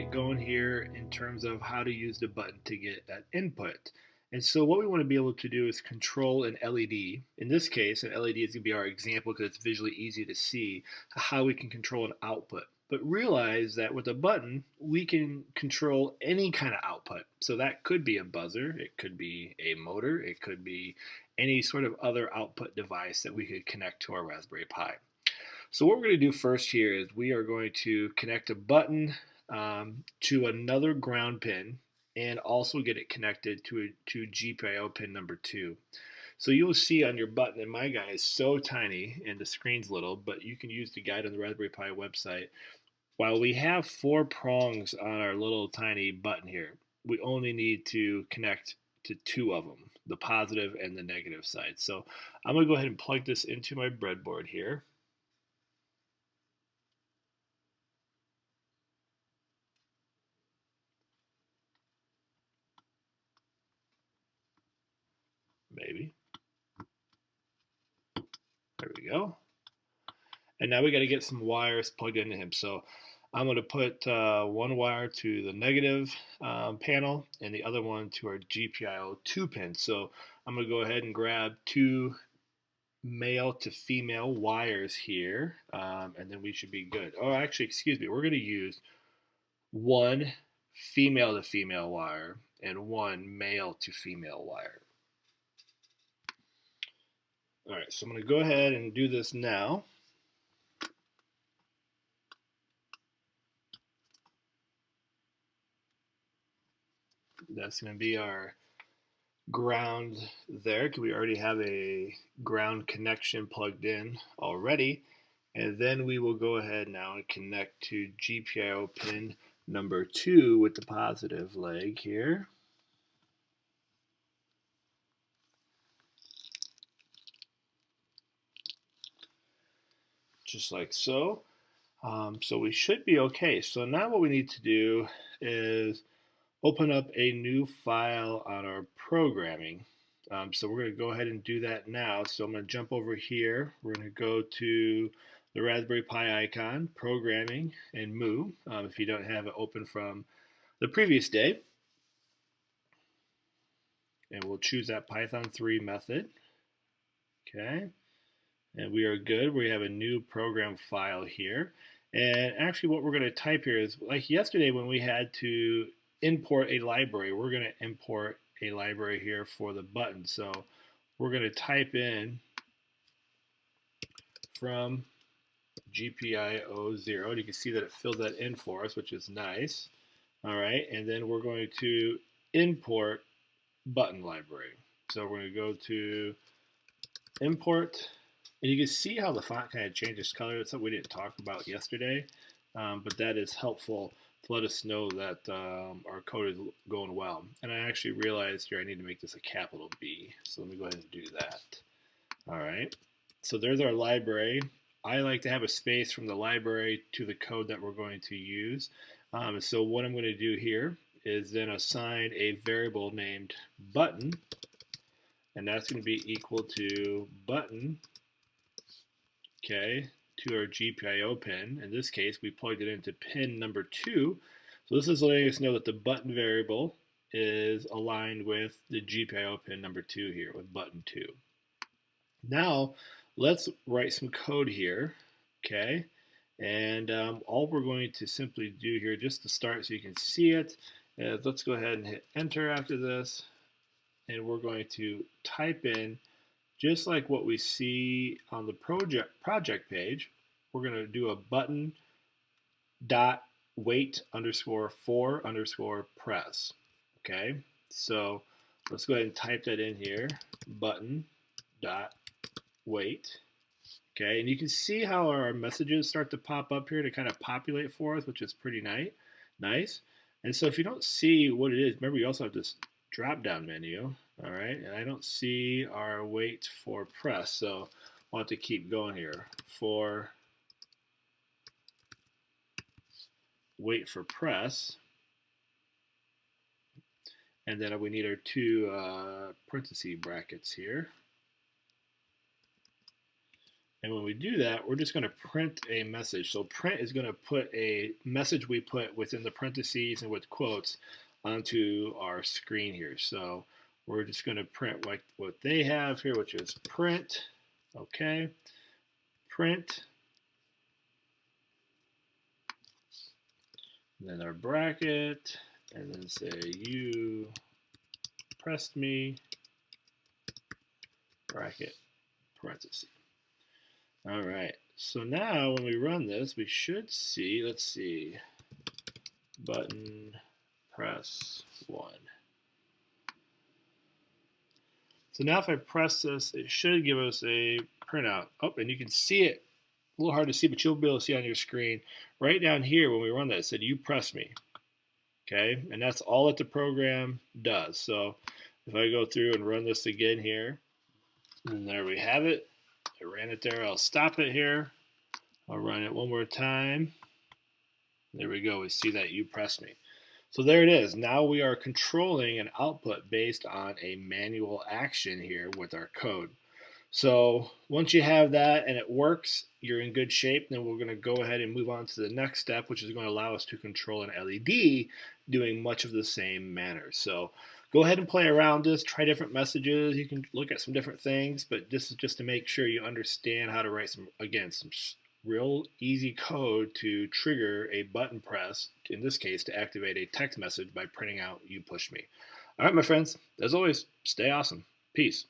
get going here in terms of how to use the button to get that input. And so what we want to be able to do is control an LED. In this case, an LED is going to be our example because it's visually easy to see how we can control an output. But realize that with a button, we can control any kind of output. So that could be a buzzer, it could be a motor, it could be any sort of other output device that we could connect to our Raspberry Pi. So what we're going to do first here is we are going to connect a button to another ground pin and also get it connected to GPIO pin number 2. So you'll see on your button, and my guy is so tiny and the screen's little, but you can use the guide on the Raspberry Pi website. While we have 4 prongs on our little tiny button here, we only need to connect to 2 of them, the positive and the negative side. So I'm going to go ahead and plug this into my breadboard here. Maybe. There we go. And now we got to get some wires plugged into him. So I'm going to put one wire to the negative panel and the other one to our GPIO 2 pin. So I'm going to go ahead and grab 2 male to female wires here, and then we should be good. Oh, actually, excuse me, we're going to use 1 female to female wire and 1 male to female wire. All right, so I'm going to go ahead and do this now. That's going to be our ground there because we already have a ground connection plugged in already. And then we will go ahead now and connect to GPIO pin number 2 with the positive leg here. Just like so. So we should be okay. So now what we need to do is open up a new file on our programming. So we're going to go ahead and do that now. So I'm going to jump over here. We're going to go to the Raspberry Pi icon, programming, and Mu, if you don't have it open from the previous day. And we'll choose that Python 3 method. Okay. And we are good. We have a new program file here. And actually what we're going to type here is, like yesterday when we had to import a library, we're going to import a library here for the button. So we're going to type in from GPIO0, and you can see that it filled that in for us, which is nice. All right, and then we're going to import button library. So we're going to go to import, and you can see how the font kind of changes color. That's something we didn't talk about yesterday, but that is helpful to let us know that our code is going well. And I actually realized here I need to make this a capital B. So let me go ahead and do that. All right. So there's our library. I like to have a space from the library to the code that we're going to use. So what I'm going to do here is then assign a variable named button, and that's going to be equal to button, okay, to our GPIO pin. In this case, we plugged it into pin number 2. So this is letting us know that the button variable is aligned with the GPIO pin number 2 here with button 2. Now, let's write some code here, okay? And all we're going to simply do here, just to start so you can see it, is let's go ahead and hit enter after this. And we're going to type in, just like what we see on the project page, we're going to do a button dot wait underscore for underscore press. Okay, so let's go ahead and type that in here, button dot wait. Okay, and you can see how our messages start to pop up here to kind of populate for us, which is pretty nice. And so if you don't see what it is, remember you also have this drop down menu. All right, and I don't see our wait for press, so I want to keep going here. For wait for press, and then we need our 2 parenthesis brackets here. And when we do that, we're just going to print a message. So print is going to put a message we put within the parentheses and with quotes onto our screen here. So we're just going to print like what they have here, which is print. Okay, print. And then our bracket, and then say you pressed me, bracket, parenthesis. All right, so now when we run this, we should see, let's see, button press 1. So now if I press this, it should give us a printout. Oh, and you can see it. A little hard to see, but you'll be able to see on your screen. Right down here when we run that, it said you press me. Okay, and that's all that the program does. So if I go through and run this again here, and there we have it. I ran it there. I'll stop it here. I'll run it one more time. There we go. We see that you press me. So there it is. Now we are controlling an output based on a manual action here with our code. So once you have that and it works, you're in good shape. Then we're going to go ahead and move on to the next step, which is going to allow us to control an LED doing much of the same manner. So go ahead and play around this, try different messages. You can look at some different things, but this is just to make sure you understand how to write some real easy code to trigger a button press, in this case to activate a text message by printing out you pushed me. All right, my friends, as always, stay awesome. Peace.